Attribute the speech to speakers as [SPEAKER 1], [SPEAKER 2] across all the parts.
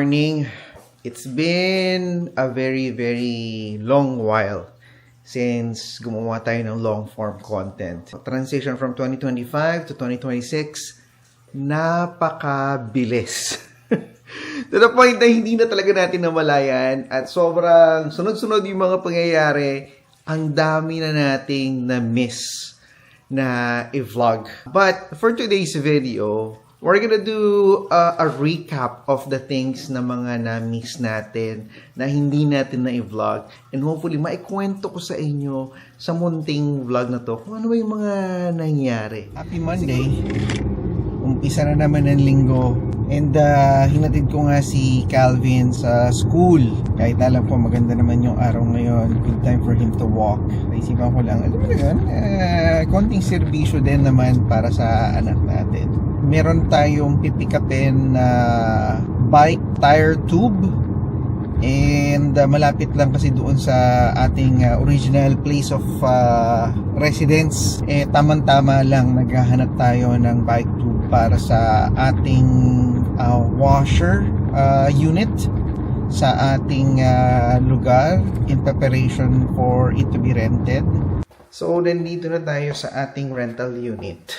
[SPEAKER 1] morning. It's been a very, very long while since gumawa tayo ng long-form content. Transition from 2025 to 2026, napakabilis. To the point na hindi na talaga natin namalayan at sobrang sunod-sunod yung mga pangyayari, ang dami na nating na-miss na i-vlog. But for today's video, we're gonna do a recap of the things na mga na-miss natin, na hindi natin na i-vlog. And hopefully, maikwento ko sa inyo sa munting vlog na to kung ano ba yung mga nangyari. Happy Monday! Umpisa na naman ng linggo. And hinatid ko nga si Calvin sa school. Kahit alam ko maganda naman yung araw ngayon. Good time for him to walk. Naisipan ko lang, alam mo na yun, konting serbisyo din naman para sa anak natin. Meron tayong pipikapin na bike tire tube. And malapit lang kasi doon sa ating original place of residence. Tamang-tama lang naghahanap tayo ng bike tube para sa ating washer unit sa ating lugar in preparation for it to be rented. So, nandito na tayo sa ating rental unit.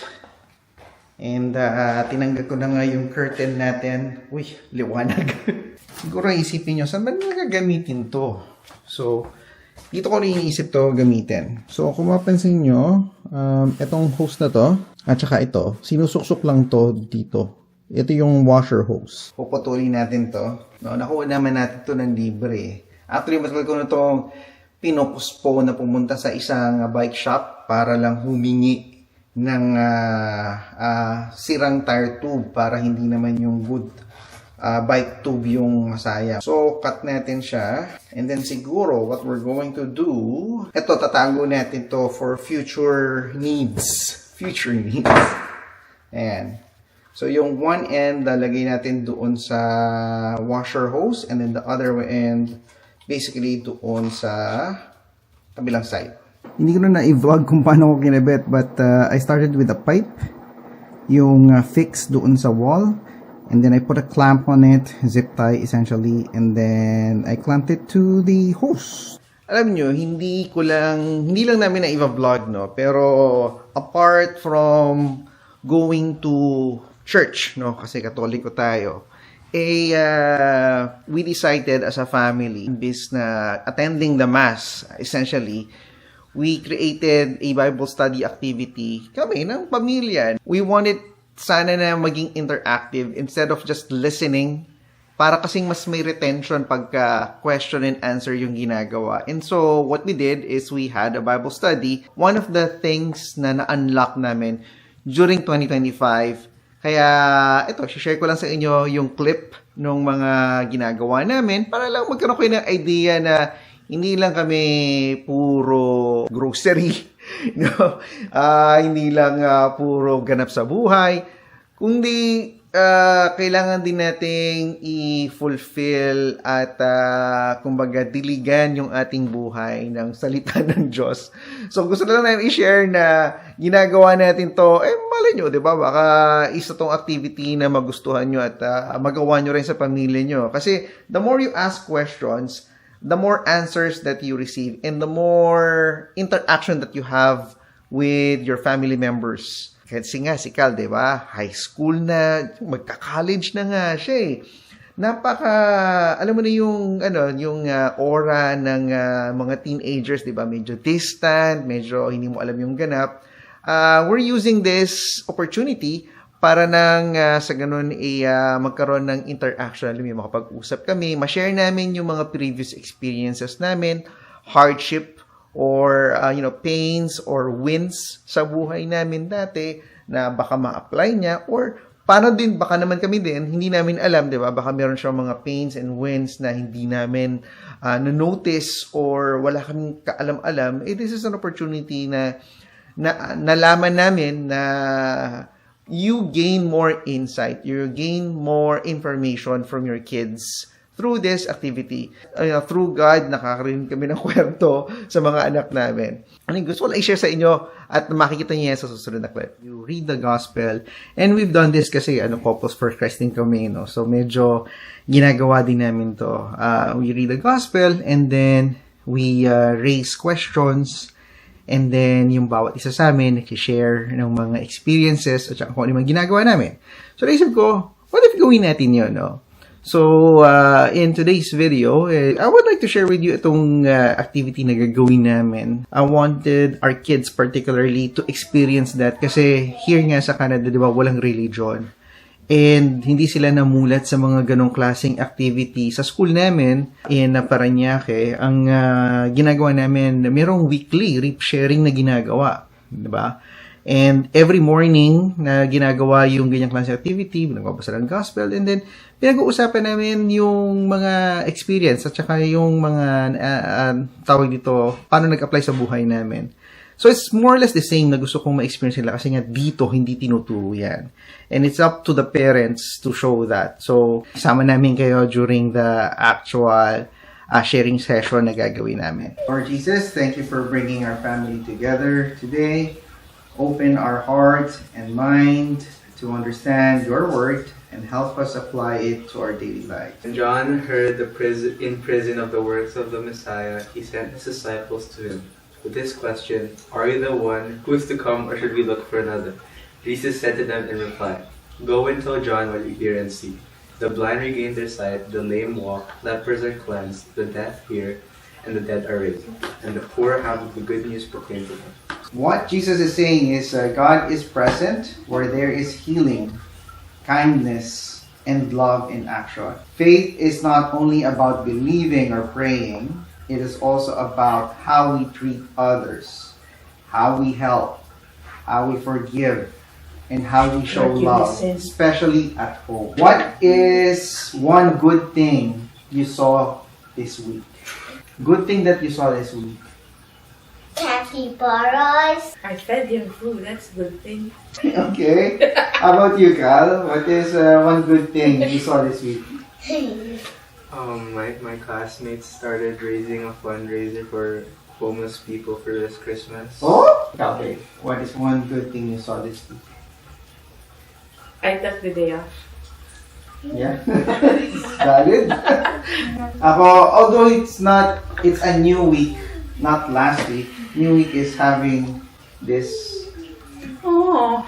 [SPEAKER 1] And tinanggal ko na nga yung curtain natin. Uy, liwanag. Siguro isipin nyo, saan ba nagagamitin to? So, dito ko rin iniisip to gamitin. So, kung mapansin nyo, itong hose na to, at saka ito, sinusuksok lang to dito. Ito yung washer hose. Puputulin natin to. No, nakuha naman natin to ng libre. Actually, matagal ko na itong pinupuspo na pumunta sa isang bike shop para lang humingi ng sirang tire tube para hindi naman yung good bike tube yung masaya. So, cut natin siya. And then siguro, what we're going to do, ito, tatago natin to for future needs. Future needs. Ayan. So, yung one end, lalagay natin doon sa washer hose. And then the other end, basically doon sa kabilang side. Hindi ko na i-vlog kung paano ko kinabit. But I started with a pipe. Yung fix doon sa wall. And then I put a clamp on it, zip tie essentially, and then I clamped it to the hose. Alam nyo, hindi lang namin na i-vlog, no? Pero apart from going to church, no? Kasi Katoliko tayo, we decided as a family, imbis na attending the mass, essentially, we created a Bible study activity kami ng pamilya. We wanted sana na maging interactive instead of just listening, para kasing mas may retention pagka question and answer yung ginagawa. And so, what we did is we had a Bible study. One of the things na na-unlock namin during 2025, kaya ito, share ko lang sa inyo yung clip ng mga ginagawa namin para lang magkaroon kayo ng idea na hindi lang kami puro grocery, no? Hindi lang puro ganap sa buhay, kundi kailangan din nating i-fulfill at kumbaga diligan yung ating buhay ng salita ng Diyos. So gusto lang namin i-share na ginagawa natin to, malay nyo, di ba? Baka isa tong activity na magustuhan nyo at magawa nyo rin sa pamilya nyo. Kasi the more you ask questions, the more answers that you receive and the more interaction that you have with your family members. Kasi nga si Cal, di ba? High school na, magka-college na nga siya eh. Alam mo na yung aura ng mga teenagers, di ba? Medyo distant, medyo hindi mo alam yung ganap. We're using this opportunity para nang sa ganun magkaroon ng interaction. Alam mo, makapag-usap kami, ma-share namin yung mga previous experiences namin, hardship or pains or wins sa buhay namin dati na baka ma-apply niya, or paano din, baka naman kami din, hindi namin alam, di ba? Baka meron siyang mga pains and wins na hindi namin na-notice or wala kaming kaalam-alam. This is an opportunity na nalaman namin na you gain more insight, you gain more information from your kids through this activity. Through God, nakakarinig kami ng kwento sa mga anak namin. Ano yung gusto ko lang i-share sa inyo at makikita niyo yan sa susunod na clip. You read the gospel, and we've done this kasi Couples for Christ din kami, no? So medyo ginagawa din namin to. We read the gospel, and then we raise questions, and then yung bawat isa sa amin nag-share ng mga experiences at saka kung ano yung ginagawa namin. So naisip ko, what if gawin natin yun, no? So, in today's video, I would like to share with you itong activity na gagawin namin. I wanted our kids particularly to experience that kasi here nga sa Canada, di ba, walang religion. And hindi sila namulat sa mga ganong klaseng activity. Sa school namin, in Parañaque, ang ginagawa namin, mayroong weekly reap sharing na ginagawa. Di ba? And every morning na ginagawa yung ganyang klaseng activity, nagbabasa ng gospel, and then pinag-uusapan namin yung mga experience at saka yung mga tawag dito, paano nag-apply sa buhay namin. So it's more or less the same na gusto kong ma-experience nila kasi nga dito hindi tinuturo yan. And it's up to the parents to show that. So kasama namin kayo during the actual sharing session na gagawin namin. Lord Jesus, thank you for bringing our family together today. Open our heart and mind to understand your word and help us apply it to our daily life.
[SPEAKER 2] When John heard in prison of the works of the Messiah, he sent his disciples to him with this question, "Are you the one who is to come, or should we look for another?" Jesus said to them in reply, "Go and tell John what you hear and see. The blind regain their sight, the lame walk, lepers are cleansed, the deaf hear, and the dead are raised, and the poor have the good news proclaimed to them."
[SPEAKER 1] What Jesus is saying is God is present where there is healing, kindness, and love in action. Faith is not only about believing or praying, it is also about how we treat others, how we help, how we forgive, and how we show love, especially at home. What is one good thing you saw this week? Good thing that you saw this week.
[SPEAKER 3] Capybaras.
[SPEAKER 4] I fed him food, that's a good thing.
[SPEAKER 1] Okay. How about you, Cal? What is one good thing you saw this week?
[SPEAKER 2] My classmates started raising a fundraiser for homeless people for this Christmas.
[SPEAKER 1] Oh? Okay. What is one good thing you saw this week?
[SPEAKER 4] I took the day off.
[SPEAKER 1] Yeah. Valid. Ako, although it's a new week, not last week. New week is having this
[SPEAKER 4] Oh.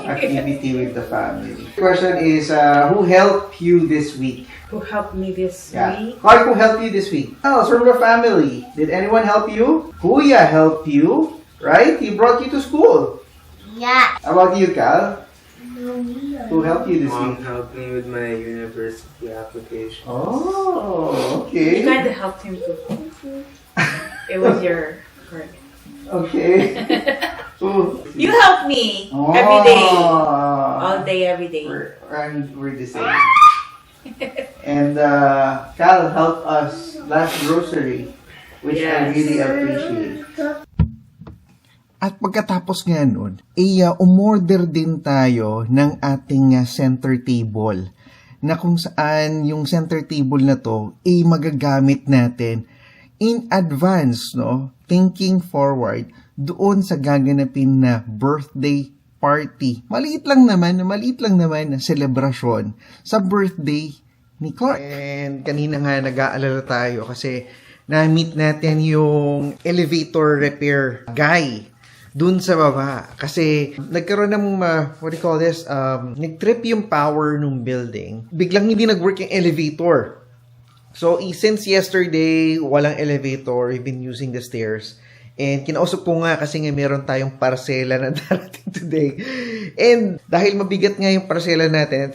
[SPEAKER 1] activity with the family. Question is, who helped you this week?
[SPEAKER 4] Who helped me this
[SPEAKER 1] Yeah.
[SPEAKER 4] week?
[SPEAKER 1] Clark, who helped you this week? Oh, from the family. Did anyone help you? Kuya helped you, right? He brought you to school.
[SPEAKER 3] Yeah.
[SPEAKER 1] How about you, Cal? Who helped you this
[SPEAKER 2] Mom
[SPEAKER 1] week?
[SPEAKER 2] helped me with my university application.
[SPEAKER 1] Oh,
[SPEAKER 4] You
[SPEAKER 1] okay.
[SPEAKER 4] kind of helped him too. It was your work.
[SPEAKER 1] Okay. Ooh.
[SPEAKER 4] You helped me
[SPEAKER 1] Oh.
[SPEAKER 4] every day. All day, every day.
[SPEAKER 1] We're the same. And Cal helped us last grocery, which I
[SPEAKER 4] Yes.
[SPEAKER 1] really appreciate. At pagkatapos nga nun, umorder din tayo ng ating center table na kung saan yung center table na to magagamit natin in advance, no? Thinking forward doon sa gaganapin na birthday party. Maliit lang naman na selebrasyon sa birthday ni Clark. And kanina nga nag-aalala tayo kasi na-meet natin yung elevator repair guy dun sa baba. Kasi nagkaroon ng, what do you call this, nag-trip yung power ng building. Biglang hindi nag-work yung elevator. So, since yesterday, walang elevator, we've been using the stairs. And kinausap ko nga kasi nga meron tayong parsela na darating today. And dahil mabigat nga yung parsela natin,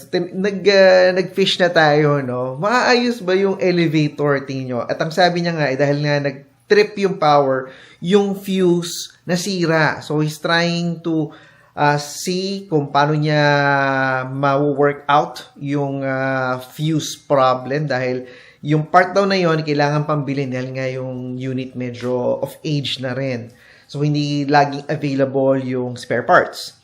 [SPEAKER 1] nag-fish na tayo, no? Maayos ba yung elevator, tingin nyo? At ang sabi niya nga, dahil nga nag-trip yung power, yung fuse nasira. So, he's trying to see kung paano niya ma-work out yung fuse problem dahil yung part daw na yon kailangan pambilhin dahil nga yung unit medyo of age na rin. So, hindi laging available yung spare parts.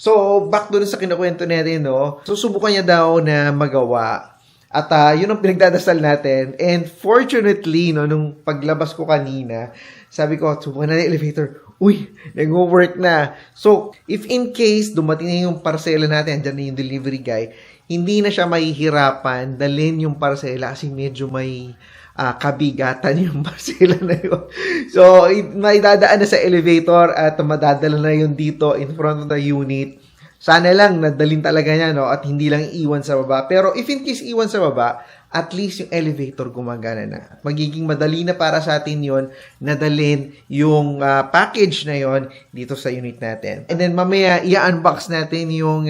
[SPEAKER 1] So, back doon sa kinukwento natin, no? Susubukan niya daw na magawa At yun ang pinagdadasal natin. And fortunately, no, nung paglabas ko kanina, sabi ko, subukan na yung elevator. Uy, nag-work na. So, if in case dumating na yung parsela natin, dyan na yung delivery guy, hindi na siya mahihirapan dalhin yung parsela kasi medyo may kabigatan yung parsela na yun. So, may dadaan na sa elevator at madadala na yun dito in front of the unit. Sana lang nadalhin talaga niya, no? At hindi lang iwan sa baba. Pero if in case iwan sa baba, at least yung elevator gumagana na. At magiging madali na para sa atin yon nadalhin yung package na yon dito sa unit natin. And then mamaya, i-unbox natin yung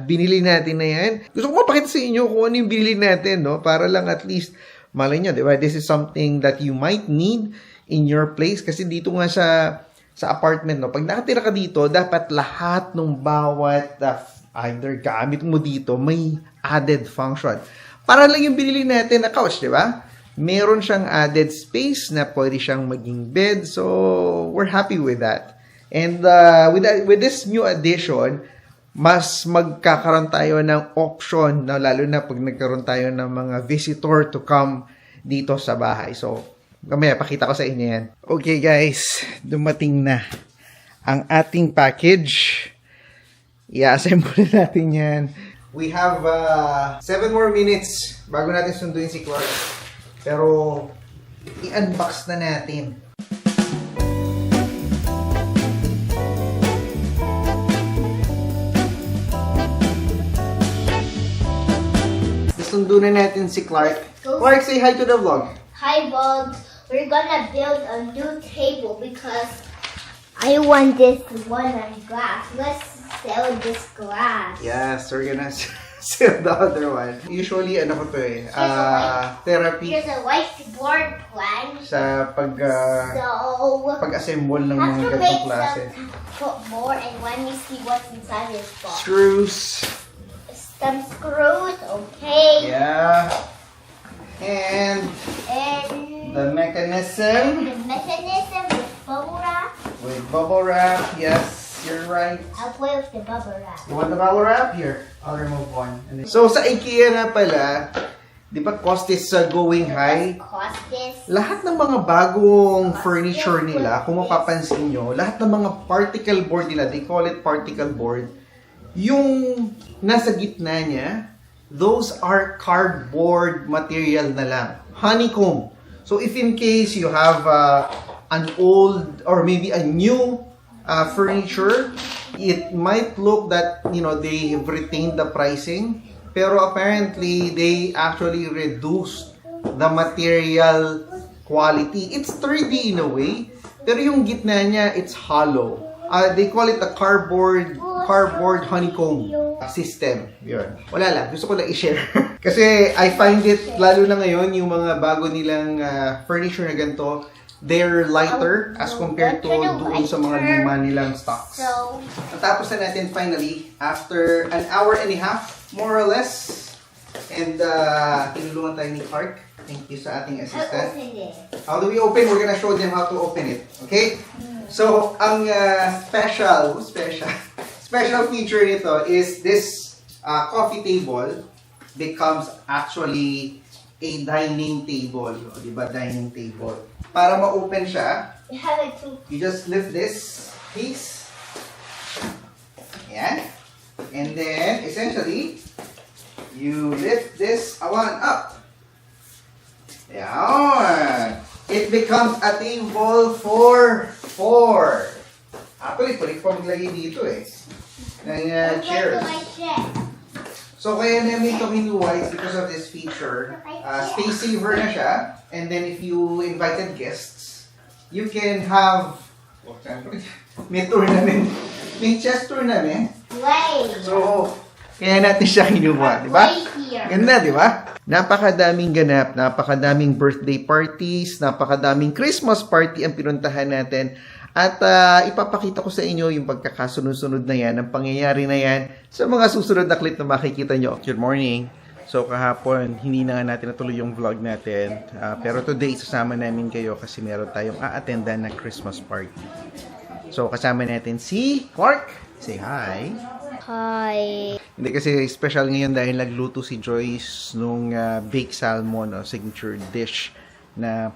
[SPEAKER 1] binili natin na yan. Gusto ko mapakita sa inyo kung ano yung binili natin, no? Para lang at least, malay nyo, diba? This is something that you might need in your place. Kasi dito nga sa apartment, no? Pag nakatira ka dito, dapat lahat ng bawat either gamit mo dito may added function. Para lang yung binili natin na couch, di ba? Meron siyang added space na pwede siyang maging bed. So, we're happy with that. And with this new addition, mas magkakaroon tayo ng option, na lalo na pag nagkaroon tayo ng mga visitor to come dito sa bahay. So, kamaya, pakita ko sa inyo yan. Okay guys, dumating na ang ating package. I-assemble natin yan. We have 7 more minutes bago natin sunduin si Clark. Pero, i-unbox na natin. Sundo na natin si Clark. Clark, say hi to the vlog.
[SPEAKER 3] Hi, vlogs. We're gonna build a new table because I want this one on glass. Let's sell this glass.
[SPEAKER 1] Yes, we're gonna sell the other one. Usually, ano ko to eh, therapy
[SPEAKER 3] Here's a whiteboard plan.
[SPEAKER 1] sa
[SPEAKER 3] So,
[SPEAKER 1] pag-assemble ng mga
[SPEAKER 3] after
[SPEAKER 1] ganitong
[SPEAKER 3] make
[SPEAKER 1] klase.
[SPEAKER 3] put more and let me see what's inside this box.
[SPEAKER 1] Screws.
[SPEAKER 3] Some screws, okay.
[SPEAKER 1] Yeah. And
[SPEAKER 3] And
[SPEAKER 1] the mechanism
[SPEAKER 3] the mechanism with bubble wrap.
[SPEAKER 1] with bubble wrap. Yes, you're right.
[SPEAKER 3] I'll play with the bubble wrap.
[SPEAKER 1] You want the bubble wrap? Here, I'll remove one. And then, so, sa IKEA na pala, di ba cost is going high?
[SPEAKER 3] Let's cost this.
[SPEAKER 1] Lahat ng mga bagong furniture nila, kung mapapansin nyo, lahat ng mga particle board nila, they call it particle board, yung nasa gitna niya, those are cardboard material na lang. Honeycomb. So if in case you have an old or maybe a new furniture, it might look that, you know, they have retained the pricing, pero apparently they actually reduced the material quality. It's sturdy in a way, pero yung gitna niya, it's hollow. They call it a cardboard honeycomb system. Yun. Wala lang. Gusto ko lang i-share. Kasi I find it, lalo na ngayon, yung mga bago nilang furniture na ganito, they're lighter as compared to doon sa mga luma nilang stocks.
[SPEAKER 3] So,
[SPEAKER 1] Natapos na natin finally after an hour and a half, more or less. And tinulungan tayo ni Clark. Thank you sa ating
[SPEAKER 3] I'll
[SPEAKER 1] assistant.
[SPEAKER 3] open it.
[SPEAKER 1] How do we open? We're gonna show them how to open it. Okay? So, ang special feature nito is this coffee table becomes actually a dining table. O, diba? Dining table. Para ma-open siya,
[SPEAKER 3] You have it too.
[SPEAKER 1] you just lift this piece. Ayan. And then, essentially, you lift this one up. Ayan. It becomes a table for 4. Actually, pwede ko maglagay dito eh. Ng chairs.
[SPEAKER 3] My chest.
[SPEAKER 1] So, kaya namin ito hinuwa is because of this feature. Space saver na siya. And then, if you invited guests, you can have... Oh, may tournament. May chess tournament.
[SPEAKER 3] Play.
[SPEAKER 1] So, kaya natin siya kinuha, di ba?
[SPEAKER 3] Play here.
[SPEAKER 1] Ganda, di ba? Napakadaming ganap, napakadaming birthday parties, napakadaming Christmas party ang pinuntahan natin. At ipapakita ko sa inyo yung pagkakasunod-sunod na yan, ang pangyayari na yan sa mga susunod na clip na makikita nyo. Good morning. So kahapon, hindi na nga natin natuloy yung vlog natin. Pero today, sasama namin kayo kasi meron tayong a-attendan na Christmas party. So kasama natin si Clark. Say hi.
[SPEAKER 3] Hi.
[SPEAKER 1] Hindi kasi special ngayon dahil nagluto si Joyce nung baked salmon, no, signature dish na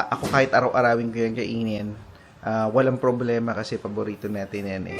[SPEAKER 1] ako kahit araw-arawin ko yung kainin, walang problema kasi paborito natin yan eh.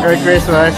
[SPEAKER 1] Merry Christmas!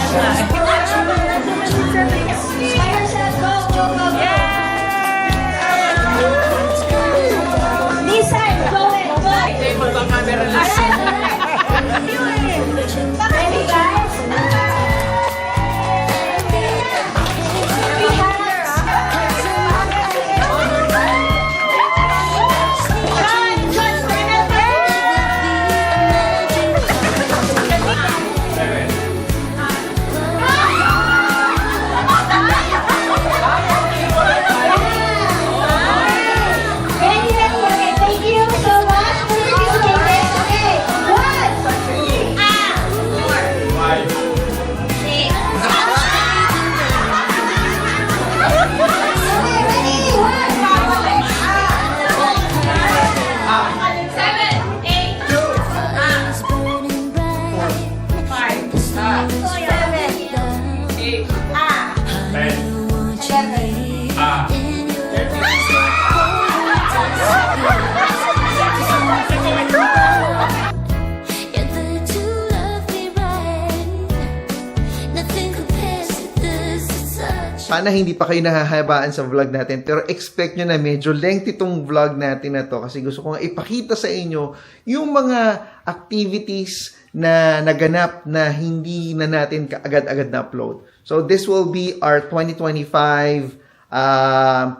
[SPEAKER 1] Sana hindi pa kayo nahahabaan sa vlog natin, pero expect nyo na medyo lengthy tong vlog natin na to kasi gusto ko nga ipakita sa inyo yung mga activities na naganap na hindi na natin agad-agad na-upload. So this will be our 2025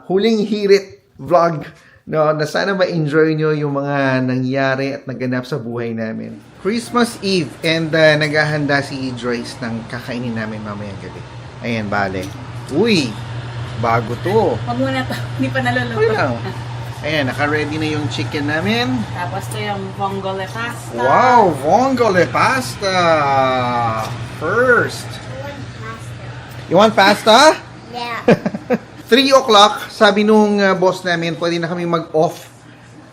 [SPEAKER 1] huling hirit vlog, no, na sana ma-enjoy nyo yung mga nangyari at naganap sa buhay namin. Christmas Eve, and naghahanda si Joyce ng kakainin namin mamayang gabi. Ayan, bale. Uy, bago to.
[SPEAKER 4] Huwag muna to. Hindi pa naluluto.
[SPEAKER 1] Okay lang. Ayan, naka-ready na yung chicken namin.
[SPEAKER 4] Tapos to yung vongole pasta.
[SPEAKER 1] Wow, vongole pasta! First. You want pasta?
[SPEAKER 3] Yeah.
[SPEAKER 1] 3 o'clock, sabi nung boss namin, pwede na kaming mag-off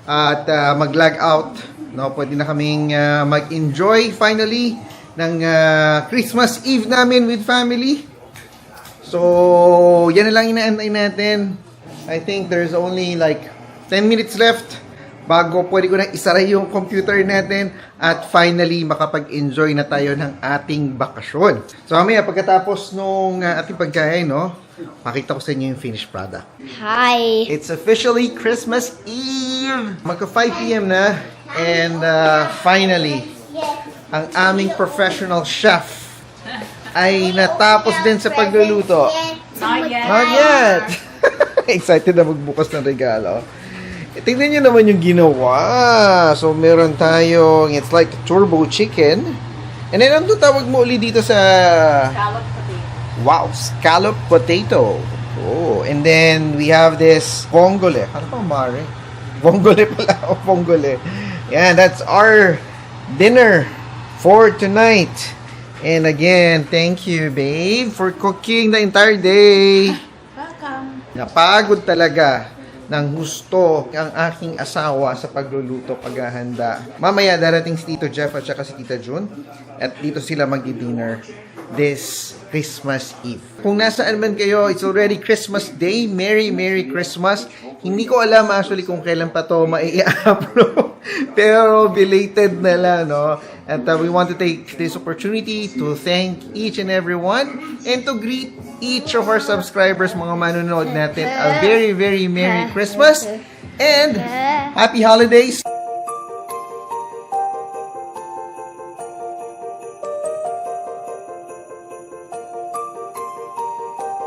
[SPEAKER 1] at mag-log out. No, pwede na kaming mag-enjoy finally ng Christmas Eve namin with family. So, yan na lang inaantay natin. I think there's only like 10 minutes left bago pwede ko na isara yung computer natin at finally makapag-enjoy na tayo ng ating bakasyon. So, mamaya pagkatapos nung ating pagkain, no, makita ko sa inyo yung finished product.
[SPEAKER 3] Hi.
[SPEAKER 1] It's officially Christmas Eve! Magka 5 p.m. na and finally, ang aming professional chef ay natapos din sa pagluluto.
[SPEAKER 4] Not yet.
[SPEAKER 1] Not yet! Excited na magbukas ng regalo. Tingnan nyo naman yung ginawa. So, meron tayong, it's like turbo chicken. And then, ano tawag mo ulit dito sa...
[SPEAKER 4] Scallop potato.
[SPEAKER 1] Wow, scallop potato. Oh, and then, we have this vongole. Ano pa, Mare? Vongole pala. O, vongole. Yan, that's our dinner for tonight. And again, thank you, babe, for cooking the entire day.
[SPEAKER 4] Welcome.
[SPEAKER 1] Napagod talaga ng gusto ang aking asawa sa pagluluto, paghahanda. Mamaya darating si Tito Jeff at saka si Tita June at dito sila magdi-dinner this Christmas Eve. Kung nasaan man kayo, it's already Christmas Day. Merry, Merry Christmas. Hindi ko alam actually kung kailan pa to mai-upload. Pero belated na lang, no? And we want to take this opportunity to thank each and every one and to greet each of our subscribers, mga manonood natin, a very, very Merry Christmas and Happy Holidays!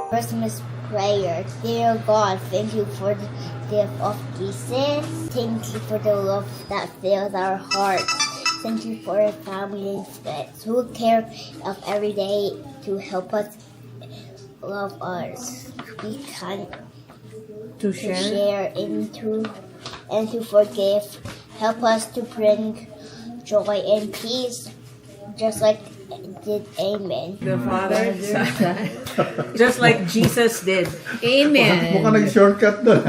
[SPEAKER 3] Christmas break. prayer. Dear God, thank you for the gift of Jesus. Thank you for the love that fills our hearts. Thank you for our families that who care of every day to help us love us. Be kind
[SPEAKER 4] To
[SPEAKER 3] to
[SPEAKER 4] share.
[SPEAKER 3] share and to forgive. Help us to bring joy and peace, just like did Amen.
[SPEAKER 4] The Father, the Son. Just like Jesus did. Amen.
[SPEAKER 5] Mukhang nag-shortcut doon.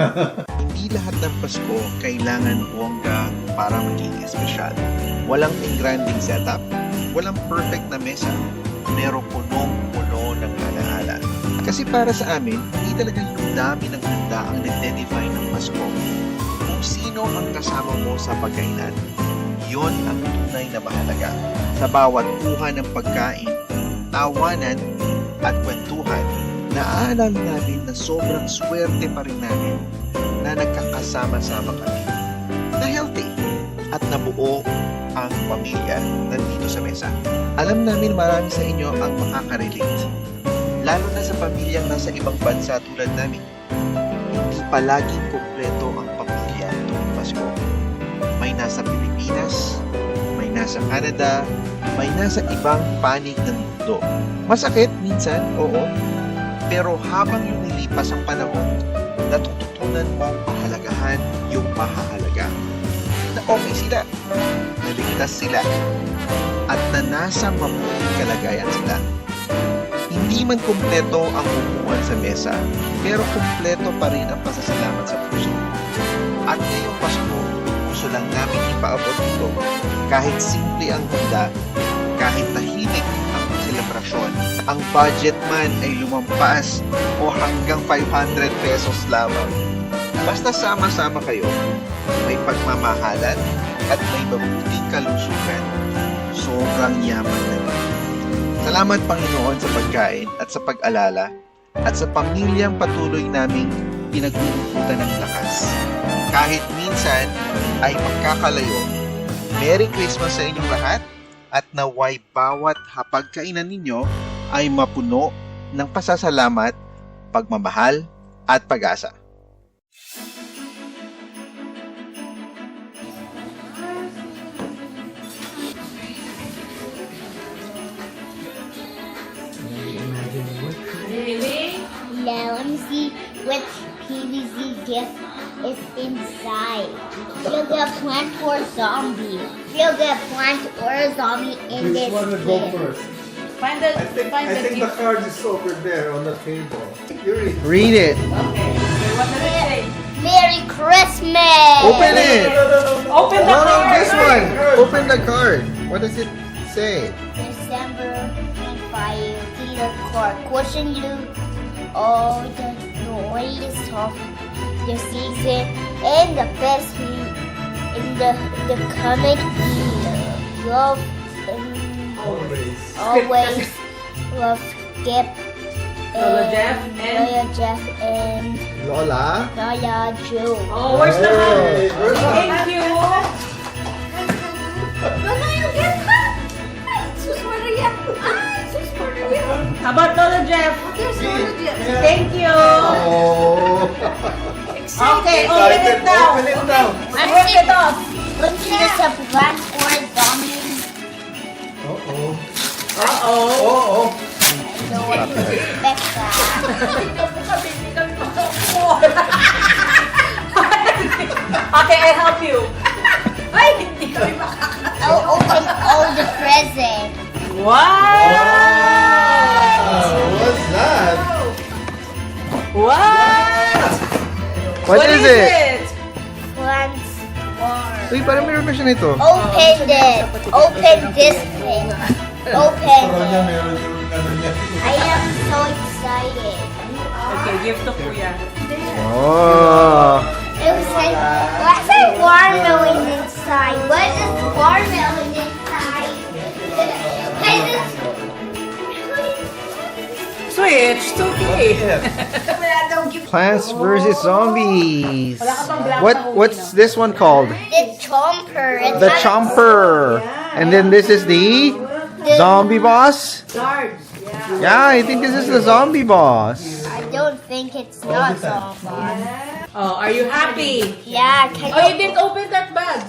[SPEAKER 1] Hindi lahat ng Pasko kailangan bongga para maging espesyal. Walang engranding setup, walang perfect na mesa, pero punong-puno ng alaala. Kasi para sa amin, hindi talaga yung dami ng handa ang nag-define ng Pasko. Kung sino ang kasama mo sa pagkainan, yon ang tunay na mahalaga. Sa bawat kuha ng pagkain, tawanan at kwentuhan, naaalala namin na sobrang swerte pa rin namin na nagkakasama-sama kami, na healthy at nabuo ang pamilya nandito sa mesa. Alam namin marami sa inyo ang makaka-relate, lalo na sa pamilyang nasa ibang bansa tulad namin. Hindi palaging kompleto ang pamilya tuwing Pasko. May nasa Pilipinas, may nasa Canada, may nasa ibang panig ng mundo. Masakit minsan, oo, pero habang lumilipas ang panahon, natututunan mong pahalagahan yung mahalaga. Na okay sila, naligtas sila, at na nasa mabuting kalagayan sila. Hindi man kumpleto ang upuan sa mesa, pero kumpleto pa rin ang pasasalamat sa puso. At ngayong Pasko, gusto lang namin ipaabot ito kahit simple ang handa, kahit tahimik ang selebrasyon. Ang budget man ay lumampas o hanggang 500 pesos lamang. Basta sama-sama kayo, may pagmamahalan at may mabuting kalusugan. Sobrang yaman na rin. Salamat Panginoon sa pagkain at sa pag-alala at sa pamilyang patuloy naming pinagbubutan ng lakas. Kahit minsan ay magkakalayo. Merry Christmas sa inyong lahat at naway bawat hapagkainan ninyo ay mapuno ng pasasalamat, pagmamahal at pag-asa.
[SPEAKER 4] Really?
[SPEAKER 3] Now let me see which PVZ gift is inside. Feel the plant or zombie. Feel the plant or zombie in
[SPEAKER 5] Which
[SPEAKER 3] this
[SPEAKER 5] one will go
[SPEAKER 3] gift.
[SPEAKER 5] first?
[SPEAKER 4] Find the
[SPEAKER 5] I think the
[SPEAKER 4] gift.
[SPEAKER 5] card is over there on the table. You read.
[SPEAKER 1] Read it!
[SPEAKER 4] Okay. What does it say?
[SPEAKER 3] Merry Christmas!
[SPEAKER 1] Open it!
[SPEAKER 4] Open the
[SPEAKER 1] No, no,
[SPEAKER 4] card.
[SPEAKER 1] this one! Open the card! What does it say?
[SPEAKER 3] December 25, Peter Clark, wishing you all the joys of the season and the best in the coming year. Love and
[SPEAKER 5] Always.
[SPEAKER 3] always love Skip
[SPEAKER 4] Lola Jeff and-
[SPEAKER 3] Lola Jeff and
[SPEAKER 5] Lola.
[SPEAKER 3] Lola Joe.
[SPEAKER 4] Oh, where's the
[SPEAKER 5] Hey,
[SPEAKER 4] hug?
[SPEAKER 5] where's the hug?
[SPEAKER 4] Thank you.
[SPEAKER 3] Lola, you get that? Sus Maria! Sus Maria!
[SPEAKER 4] How about Lola Jeff?
[SPEAKER 3] There's Lola Jeff.
[SPEAKER 4] Thank you.
[SPEAKER 5] Oh.
[SPEAKER 4] Okay, open it now.
[SPEAKER 5] Open it now.
[SPEAKER 4] And rip it off.
[SPEAKER 3] Let's see this a plant or a zombie.
[SPEAKER 5] Uh-oh.
[SPEAKER 4] Uh-oh.
[SPEAKER 5] Oh,
[SPEAKER 3] I don't want to expect that.
[SPEAKER 4] Okay, I help you. Ay, hindi kami makakatawa.
[SPEAKER 3] I'll open all the presents.
[SPEAKER 4] Wow!
[SPEAKER 5] What's that?
[SPEAKER 4] What?
[SPEAKER 1] What is it?
[SPEAKER 3] Plants war.
[SPEAKER 1] Uy, parang meron pa siya nito.
[SPEAKER 3] Open it. Open this thing. Open
[SPEAKER 5] Parang niya
[SPEAKER 3] it.
[SPEAKER 5] meron yung ano niya.
[SPEAKER 3] I am so excited.
[SPEAKER 4] Okay, give to Kuya.
[SPEAKER 1] Oh!
[SPEAKER 3] It was like, what's a watermelon inside? What is this watermelon inside? What is this?
[SPEAKER 4] Switch, it's okay.
[SPEAKER 1] Plants versus Zombies.
[SPEAKER 4] Wala ka pang blank na
[SPEAKER 1] What's this one called?
[SPEAKER 3] The chomper. It's
[SPEAKER 1] The
[SPEAKER 3] not-
[SPEAKER 1] Chomper. And then this is the Zombie Boss.
[SPEAKER 4] Guards.
[SPEAKER 1] Yeah, I think this is the zombie boss.
[SPEAKER 3] I don't think it's not zombie.
[SPEAKER 4] Oh, are you happy?
[SPEAKER 3] Yeah, can
[SPEAKER 4] Oh, you didn't open that bag.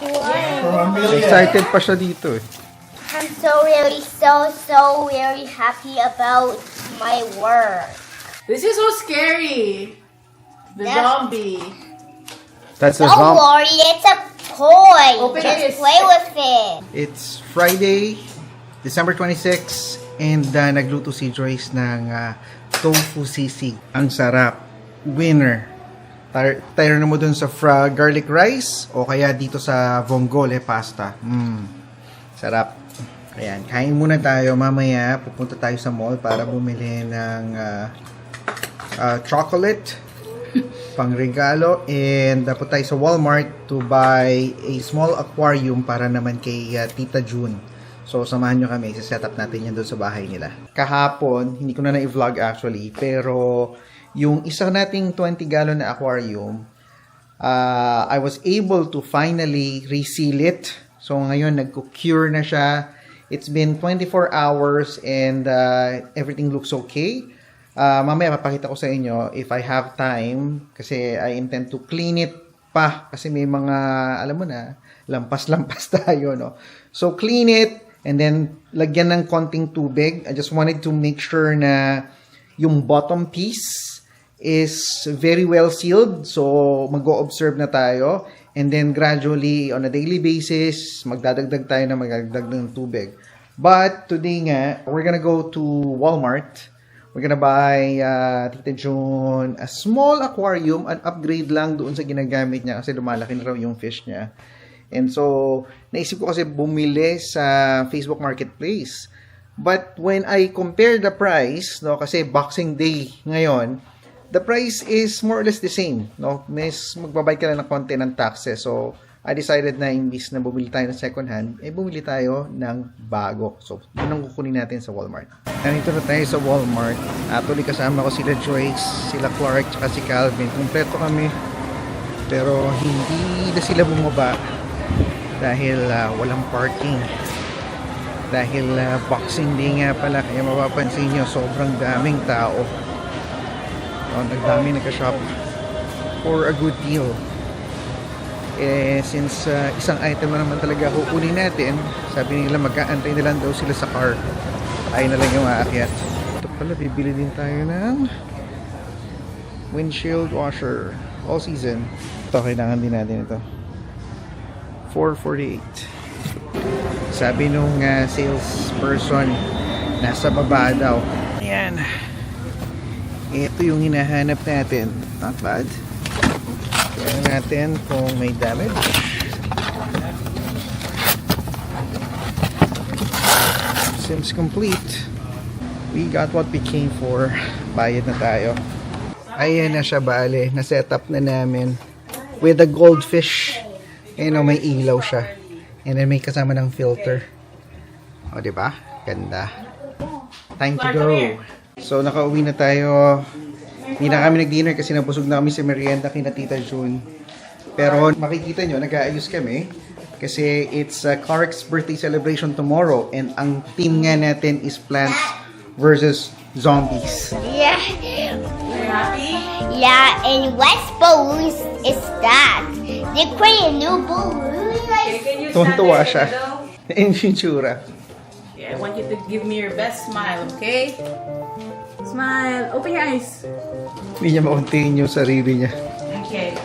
[SPEAKER 5] From a million.
[SPEAKER 1] Excited pa siya dito eh.
[SPEAKER 3] I'm so very happy about my work.
[SPEAKER 4] This is so scary. The
[SPEAKER 3] Yeah.
[SPEAKER 4] zombie.
[SPEAKER 1] That's the
[SPEAKER 3] Don't
[SPEAKER 1] zombie.
[SPEAKER 3] worry, it's a toy.
[SPEAKER 4] Open
[SPEAKER 3] Just
[SPEAKER 4] this.
[SPEAKER 3] play with it.
[SPEAKER 1] It's Friday, December 26, and nagluto si Joyce ng tofu sisig. Ang sarap. Winner. Tayo na mo dun sa garlic rice o kaya dito sa vongole pasta. Sarap. Ayan, kain muna tayo. Mamaya pupunta tayo sa mall para bumili ng chocolate pang regalo, and dapat tayo sa Walmart to buy a small aquarium para naman kay Tita June. So samahan nyo kami, set up natin yan doon sa bahay nila. Kahapon, hindi ko na i-vlog actually, pero yung isa nating 20 gallon na aquarium, I was able to finally reseal it. So ngayon nagko-cure na siya. It's been 24 hours and everything looks okay. Mamaya papakita ko sa inyo if I have time, kasi I intend to clean it pa kasi may mga, alam mo na, lampas-lampas tayo, no? So clean it and then lagyan ng konting tubig. I just wanted to make sure na yung bottom piece is very well sealed. So mag-o-observe na tayo, and then gradually on a daily basis magdadagdag tayo na magdagdag ng tubig. But today nga, we're gonna go to Walmart. We're gonna buy Tita June a small aquarium, an upgrade lang doon sa ginagamit niya kasi lumalaki na raw yung fish niya. And so, naisip ko kasi bumili sa Facebook Marketplace. But when I compare the price, no, kasi Boxing Day ngayon, the price is more or less the same, no? Mas magbabayad ka lang ng konti ng taxes. So, I decided na imbis na bumili tayo ng second hand, bumili tayo ng bago. So, yun ang kukunin natin sa Walmart. Nandito na tayo sa Walmart. Actually, kasama ko sila Joyce, sila Clark, at si Calvin. Kompleto kami. Pero, hindi na sila bumaba dahil walang parking. Dahil Boxing Day nga pala, kaya mapapansin nyo, sobrang daming tao. Nagdami nagka-shop for a good deal. Since isang item na naman talaga kukunin natin, sabi nila magkaantay na lang daw sila sa car. Ay na lang yung aakyat. Ito pala, bibili din tayo ng windshield washer all season. Ito, kailangan din natin ito. $4.48. Sabi nung salesperson, nasa baba daw. Ayan. Ito yung hinahanap natin. Not bad. Tingnan natin kung may damage. Seems complete. We got what we came for. Bayad na tayo. Ayan na siya, bale. Na-set up na namin with a goldfish. Ayan o, may ilaw siya. And then may kasama ng filter. O, diba? Ganda. Time to go. So, nakauwi na tayo. Hindi na kami nag-dinner kasi nabusog na kami sa merienda kina Tita June. Pero makikita nyo, nag-aayos kami. Kasi it's Clark's birthday celebration tomorrow. And ang team nga natin is Plants versus Zombies.
[SPEAKER 3] Yeah.
[SPEAKER 4] Happy?
[SPEAKER 3] Yeah, and what balloons is that? They create a new balloon.
[SPEAKER 4] Can you stand
[SPEAKER 1] Tuntua
[SPEAKER 4] there
[SPEAKER 1] siya.
[SPEAKER 4] in the middle?
[SPEAKER 1] And yung tsura.
[SPEAKER 4] Yeah, I want you to give me your best smile, okay? Smile. Open your eyes.
[SPEAKER 1] Hindi niya mauntiin yung sarili niya.
[SPEAKER 4] Okay.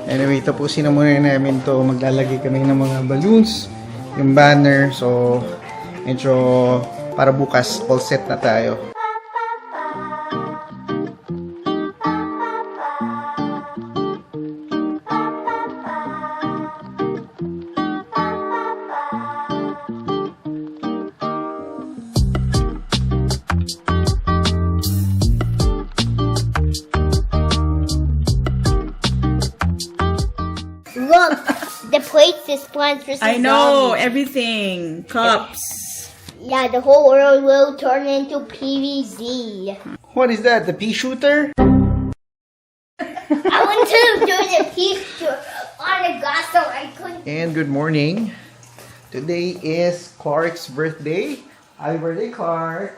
[SPEAKER 1] Anyway, tapusin na muna namin to. Maglalagay kami ng mga balloons, yung banner. So, medyo para bukas, all set na tayo.
[SPEAKER 3] Look, the plates is Plants versus
[SPEAKER 4] I know
[SPEAKER 3] Zombies.
[SPEAKER 4] everything. Cups.
[SPEAKER 3] Yeah, the whole world will turn into PVZ.
[SPEAKER 1] What is that? The pea shooter?
[SPEAKER 3] I want to do the picture on the glass so I couldn't.
[SPEAKER 1] And good morning. Today is Clark's birthday. Happy birthday, Clark!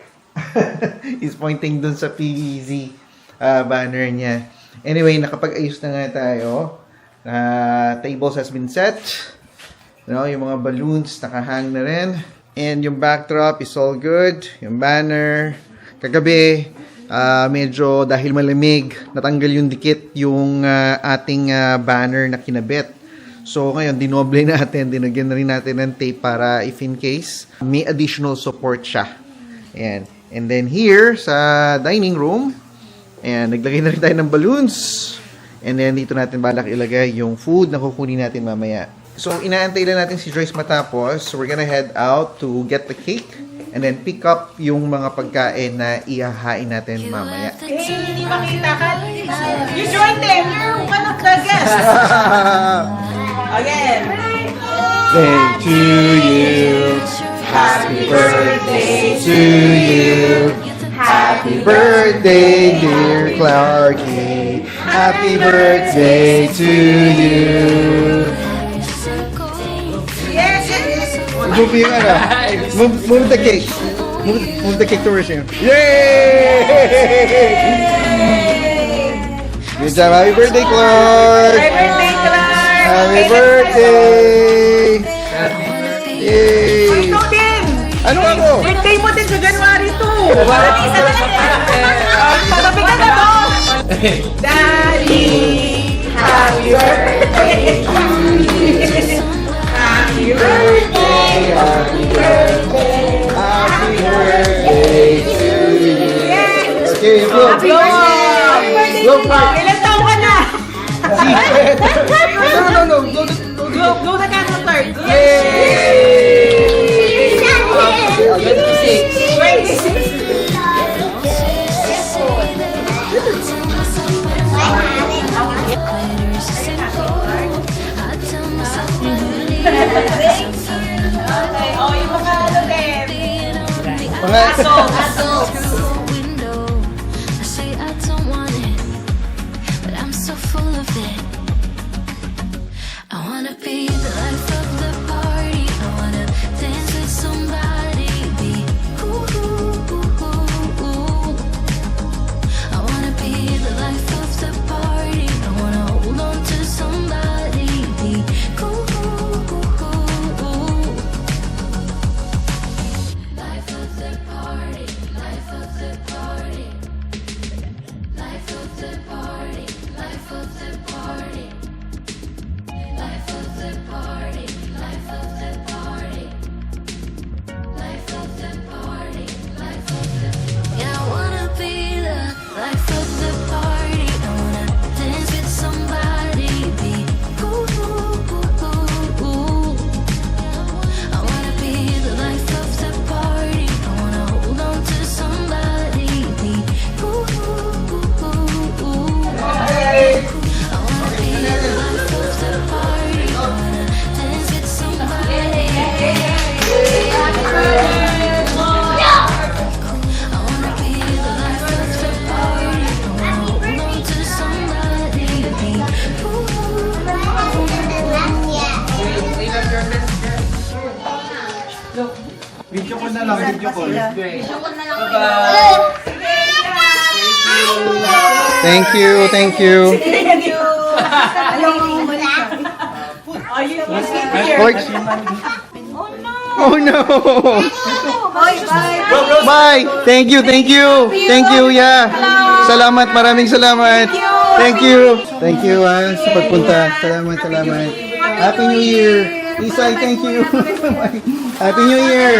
[SPEAKER 1] He's pointing dun sa PVZ banner niya. Anyway, nakapag-ayos na nga tayo. Tables has been set. Yung mga balloons nakahang na rin. And yung backdrop is all good. Yung banner. Kagabi, medyo dahil malamig, natanggal yung dikit yung ating banner na kinabit. So ngayon, dinoble natin, dinagyan na rin natin ng tape para if in case, may additional support siya. Ayan. And then here, sa dining room, ayan, naglagay na rin tayo ng balloons. And then dito natin balak ilagay yung food na kukunin natin mamaya. So inaantay lang natin si Joyce matapos. So we're gonna head out to get the cake. And then pick up yung mga pagkain na ihahain natin mamaya.
[SPEAKER 4] Hindi makita ka. You joined them. You're one of the guests. Again.
[SPEAKER 1] Day to you. Happy birthday to you. Happy birthday, dear Clarky. Happy birthday to you.
[SPEAKER 4] Yes,
[SPEAKER 1] Move yung move the cake. Move the cake towards you. Yay! Good job. Happy birthday, Clark.
[SPEAKER 4] Happy birthday, Clark.
[SPEAKER 1] Happy birthday. Yay!
[SPEAKER 4] Ikaw din.
[SPEAKER 1] Ano ako?
[SPEAKER 4] Birthday mo din sa January 2. Pagabi ka na mo. Daddy, happy birthday. Happy birthday.
[SPEAKER 1] Happy birthday. Happy birthday to you. Okay, go.
[SPEAKER 4] Happy birthday.
[SPEAKER 1] Go.
[SPEAKER 4] Ilan taong ka na?
[SPEAKER 1] No.
[SPEAKER 4] Go na ka sa third.
[SPEAKER 1] Yay!
[SPEAKER 4] 26. Okay, yung mga ano din. Aso.
[SPEAKER 6] I say I don't want it, but I'm so full of it. I wanna be the life of the party. I wanna dance with somebody. Be ooh. I wanna be the life of the party. I wanna hold on to somebody. Be cool. Life of the party. Life of the party. Life of the party. Life of the party. Life of the party, life of the party, life of the party, life of the party. Yeah, I wanna be the life of the party. I wanna dance with somebody. Be cool. I wanna be the life of the party. I wanna hold on to somebody. Be cool. I wanna be the life of the party. I wanna dance with somebody. I wanna be the life of the party. I wanna hold on to somebody.
[SPEAKER 1] Video ko na lang, video call. Thank you.
[SPEAKER 4] Thank you.
[SPEAKER 1] Oh no! Bye! Thank you. Yeah. Salamat, maraming salamat. Thank you sa pagpunta. Salamat. Happy New Year. Isay, thank you. Happy New Year.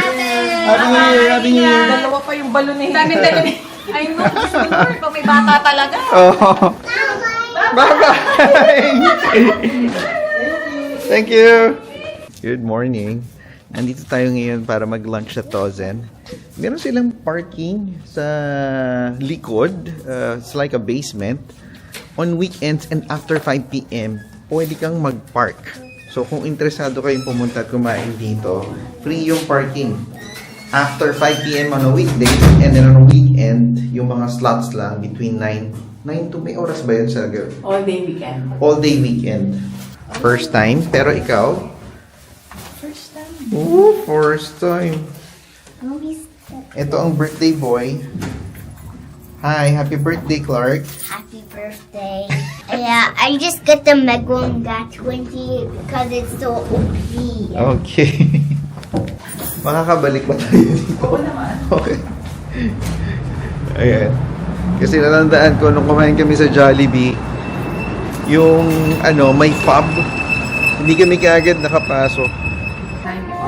[SPEAKER 4] Dalawa pa yung balon eh. Dami. I know, kung may bata talaga.
[SPEAKER 1] Oh. Bye-bye. Thank you. Good morning. Nandito tayo ngayon para mag-lunch sa Tozen. Meron silang parking sa likod. It's like a basement. On weekends and after 5 p.m., pwede kang mag-park. So kung interesado kayong pumunta at kumain dito, free yung parking. After 5 p.m. on a weekday and then on a weekend, yung mga slots lang between 9 to may oras ba yun sa
[SPEAKER 4] All day weekend.
[SPEAKER 1] all day weekend. First time, pero ikaw?
[SPEAKER 3] First time.
[SPEAKER 1] Ooh, first time.
[SPEAKER 3] I'll be
[SPEAKER 1] Ito ang birthday boy. Hi, happy birthday, Clark.
[SPEAKER 3] Happy birthday. Yeah, I just got the Megonga 20 because it's so OP.
[SPEAKER 1] Okay. Makakabalik ba tayo dito?
[SPEAKER 4] Oo naman.
[SPEAKER 1] Okay. Ayan. Kasi natandaan ko nung kumain kami sa Jollibee, yung may pub. Hindi kami kaagad nakapasok.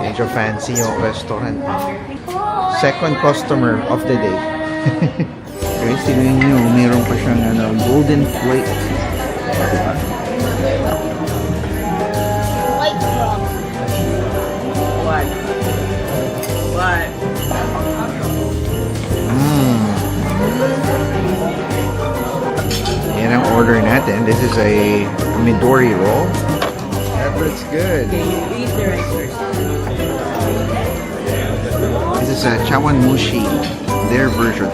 [SPEAKER 1] Medyo fancy yung restaurant. Second customer of the day. Okay, tingnan nyo, meron pa siyang golden flake.
[SPEAKER 3] White rock.
[SPEAKER 4] What? What?
[SPEAKER 1] Yan ang order natin. This is a Midori roll. That looks good.
[SPEAKER 4] Okay, you eat the rice first.
[SPEAKER 1] This is a Chawan Mushi, their version.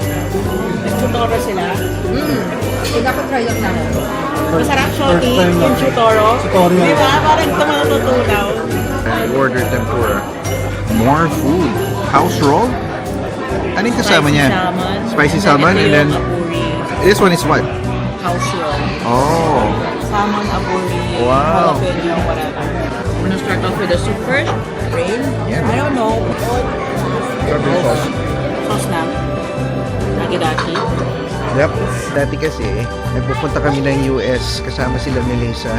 [SPEAKER 4] Chutoro sila. Pinaka-try lang namin. Masarap, Shoti. Yung chutoro. Di ba? Parang ito matutunaw.
[SPEAKER 1] I ordered tempura. More food. House roll? Ano yung kasama niya?
[SPEAKER 4] Salmon.
[SPEAKER 1] Spicy salmon, and then this one is what?
[SPEAKER 4] House roll.
[SPEAKER 1] Oh,
[SPEAKER 4] Salmon, aburi,
[SPEAKER 1] Wow.
[SPEAKER 4] jalapeno, whatever. I'm gonna start off with the soup first. Rain.
[SPEAKER 1] Yeah.
[SPEAKER 4] I don't know.
[SPEAKER 1] sobrang sauce.
[SPEAKER 4] Sauce na. Nagidaki.
[SPEAKER 1] Yep. Dati kasi, nagpupunta kami ng US kasama sila Melissa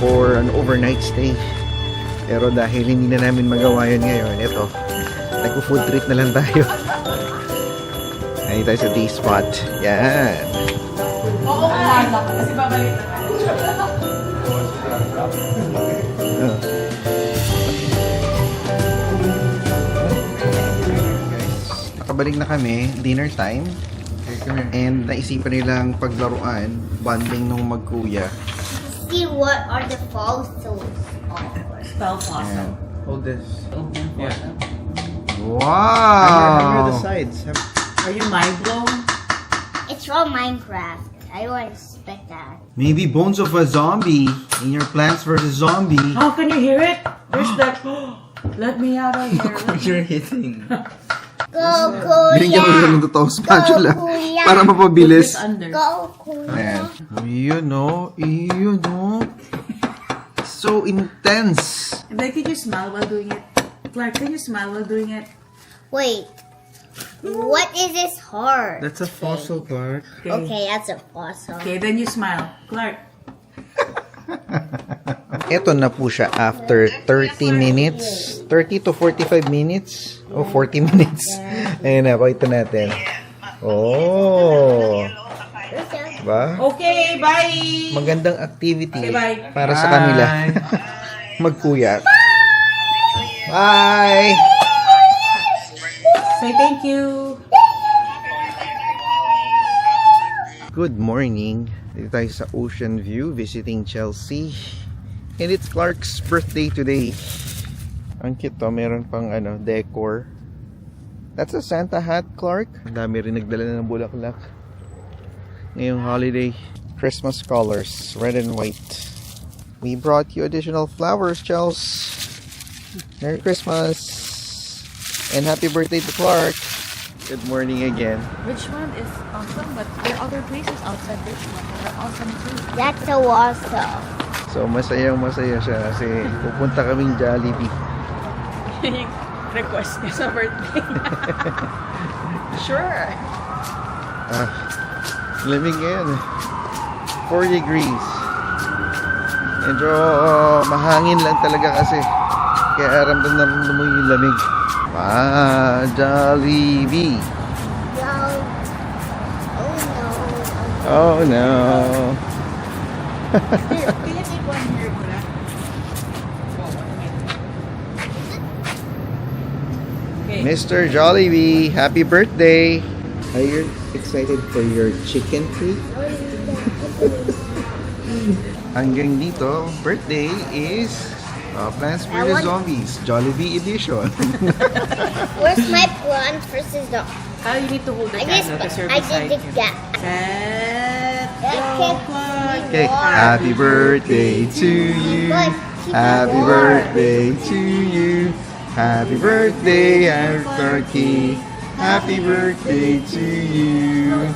[SPEAKER 1] for an overnight stay. Pero dahil hindi na namin magawa yun ngayon, ito, nagpo-food trip na lang tayo. Ay tayo sa D-Spot. Yan.
[SPEAKER 4] Oo, kasi babalik na.
[SPEAKER 1] Nakabalik na kami, dinner time. And naisipan nilang paglaruan, bonding nung magkuya.
[SPEAKER 3] See what are the fossils of?
[SPEAKER 4] Spell fossil.
[SPEAKER 1] Ayan.
[SPEAKER 2] Hold this. Yeah.
[SPEAKER 1] Wow!
[SPEAKER 2] the sides.
[SPEAKER 4] Are you mind blown?
[SPEAKER 3] It's from Minecraft. I don't expect that.
[SPEAKER 1] Maybe bones of a zombie in your Plants vs. Zombie.
[SPEAKER 4] How can you hear it? There's that. Let me out of here.
[SPEAKER 2] You're hitting.
[SPEAKER 3] Go
[SPEAKER 1] Binigyan ko
[SPEAKER 3] Kuya!
[SPEAKER 1] ng totoong spatula
[SPEAKER 3] Kuya!
[SPEAKER 1] para
[SPEAKER 4] Put
[SPEAKER 1] mapabilis.
[SPEAKER 4] this under.
[SPEAKER 3] Go Kuya!
[SPEAKER 1] Ayan. Iyon no. So intense.
[SPEAKER 4] Like, can you smile while doing it? Clark, can you smile while doing it?
[SPEAKER 3] Wait. What is this heart?
[SPEAKER 2] That's a fossil, Clark.
[SPEAKER 3] Okay, that's a fossil.
[SPEAKER 4] Okay, then you smile. Clark.
[SPEAKER 1] Ito na po siya after 30 minutes. 30 to 45 minutes. O 40 minutes. Ayan na, pakita natin. Oh. Diba?
[SPEAKER 4] Okay, bye!
[SPEAKER 1] Magandang activity
[SPEAKER 4] Okay, bye.
[SPEAKER 1] para sa kanila. Magkuya. Bye!
[SPEAKER 4] Say thank you.
[SPEAKER 1] Good morning. Dito tayo sa Ocean View visiting Chelsea. And it's Clark's birthday today. Ang cute to, meron pang decor. That's a Santa hat, Clark. Ang dami rin nagdala ng bulaklak. Ngayong holiday, Christmas colors, red and white. We brought you additional flowers, Chels. Merry Christmas. And happy birthday to Clark. Good morning again.
[SPEAKER 5] Richmond is awesome, but there are other places outside Richmond that are awesome too.
[SPEAKER 3] That's a awesome.
[SPEAKER 1] So masaya siya kasi pupunta kaming Jollibee.
[SPEAKER 5] Yung request niya sa birthday. Sure.
[SPEAKER 1] Lamig ngayon. 4 degrees. Medyo mahangin lang talaga kasi. Kaya ramdam mo yung lamig. Jollibee.
[SPEAKER 3] Well, oh no.
[SPEAKER 1] Oh no.
[SPEAKER 4] Here, can you take one here, Mura? Okay.
[SPEAKER 1] Mr. Jollibee, happy birthday. Are you excited for your chicken treat? Hanggang dito, birthday is Plants vs. Zombies, Jollibee edition.
[SPEAKER 3] Where's my plant versus the...
[SPEAKER 4] You need to hold the
[SPEAKER 3] I guess
[SPEAKER 4] candle because you're
[SPEAKER 3] I
[SPEAKER 4] beside
[SPEAKER 3] did
[SPEAKER 4] you.
[SPEAKER 3] that.
[SPEAKER 4] Set,
[SPEAKER 3] That
[SPEAKER 4] go,
[SPEAKER 3] can't
[SPEAKER 4] Clark.
[SPEAKER 1] Okay, happy birthday to you. Happy birthday to you. Happy birthday, our turkey. Happy birthday to you.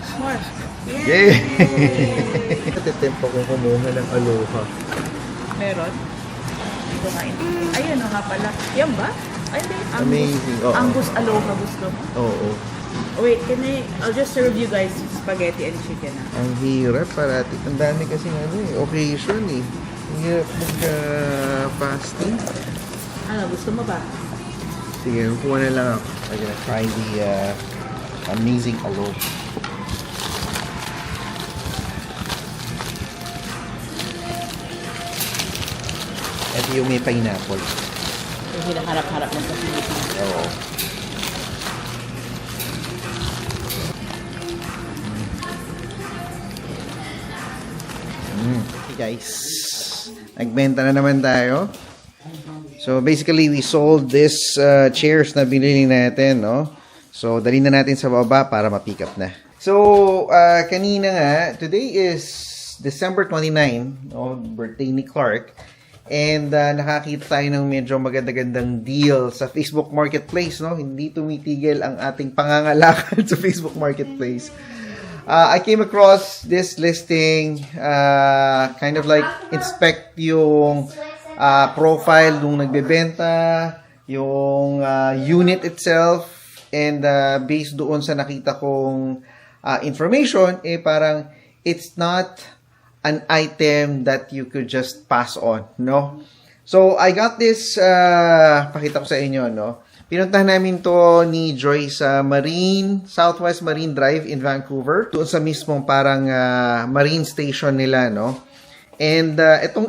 [SPEAKER 4] Smart.
[SPEAKER 1] Yay! Natitempo kong kumuha ng aloha.
[SPEAKER 4] Meron. Dito kain. Ayun o nga pala. Yan ba? Ay, hindi.
[SPEAKER 1] Amazing. Oo.
[SPEAKER 4] Angus aloha gusto mo.
[SPEAKER 1] Oo.
[SPEAKER 4] Wait, I'll just serve you guys spaghetti and chicken.
[SPEAKER 1] Ang hirap parati. Ang dami kasi occasion eh. Ang hirap mag-fasting.
[SPEAKER 4] Ano, gusto mo ba?
[SPEAKER 1] Sige, kuha na lang ako. I'm gonna try the amazing aloha. Ito yung may pineapple.
[SPEAKER 4] Yung hinaharap-harap ng sa Pilipinas.
[SPEAKER 1] Oo. Okay guys, nagbenta na naman tayo. So basically, we sold this chairs na binili natin, no? So dali na natin sa baba para ma-pick up na. So kanina nga, today is December 29, no? Birthday ni Clark. And nakakita tayo ng medyo maganda-gandang deal sa Facebook Marketplace, no? Hindi tumitigil ang ating pangangalakal sa Facebook Marketplace. I came across this listing, kind of like inspect yung profile nung nagbebenta, yung unit itself, and based doon sa nakita kong information, parang it's not an item that you could just pass on, no? So, I got this, pakita ko sa inyo, no? Pinuntahan namin to ni Joy sa Southwest Marine Drive in Vancouver. Doon sa mismong parang marine station nila, no? And itong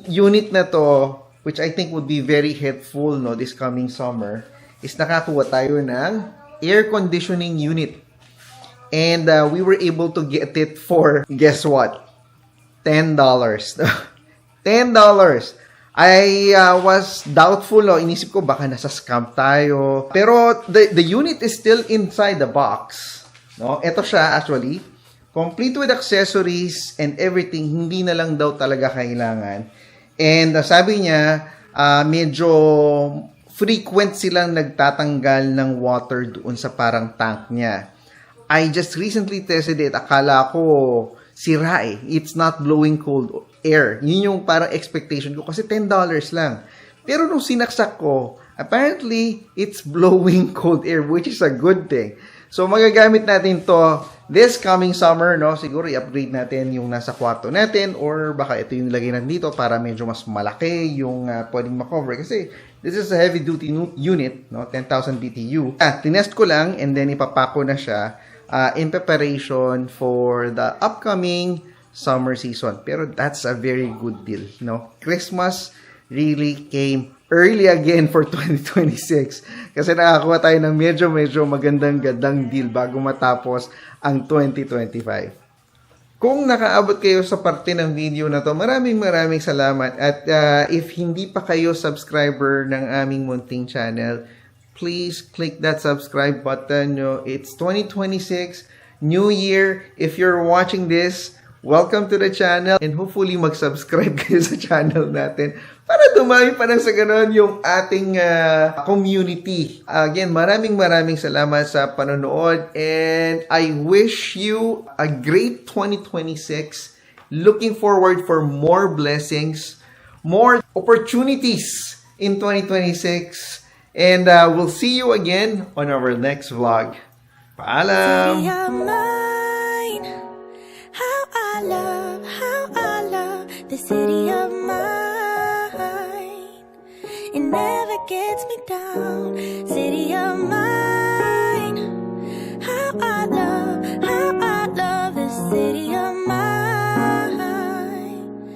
[SPEAKER 1] unit na to, which I think would be very helpful, no, this coming summer, is nakakuha tayo ng air conditioning unit. And we were able to get it for, guess what? $10. $10. I was doubtful, inisip ko baka nasa scam tayo. Pero the unit is still inside the box. No? Ito siya actually. Complete with accessories and everything. Hindi na lang daw talaga kailangan. And sabi niya, medyo frequent silang nagtatanggal ng water doon sa parang tank niya. I just recently tested it. Akala ko sira eh. It's not blowing cold air. Yun yung parang expectation ko kasi $10 lang. Pero nung sinaksak ko, apparently, it's blowing cold air, which is a good thing. So, magagamit natin to this coming summer, no? Siguro i-upgrade natin yung nasa kwarto natin or baka ito yung lagay natin dito para medyo mas malaki yung pwedeng makover. Kasi this is a heavy-duty unit, no? 10,000 BTU. Tinest ko lang and then ipapako na siya in preparation for the upcoming summer season. Pero that's a very good deal, no? Christmas really came early again for 2026 kasi nakakuha tayo ng medyo magandang deal bago matapos ang 2025. Kung nakaabot kayo sa parte ng video na to, maraming salamat. At if hindi pa kayo subscriber ng aming munting channel, please click that subscribe button. It's 2026, New Year. If you're watching this, welcome to the channel and hopefully mag-subscribe kayo sa channel natin para dumami pa ng sa ganon yung ating community. Again, maraming salamat sa panonood and I wish you a great 2026. Looking forward for more blessings, more opportunities in 2026 and we'll see you again on our next vlog. Paalam!
[SPEAKER 6] How I love the city of mine. It never gets me down.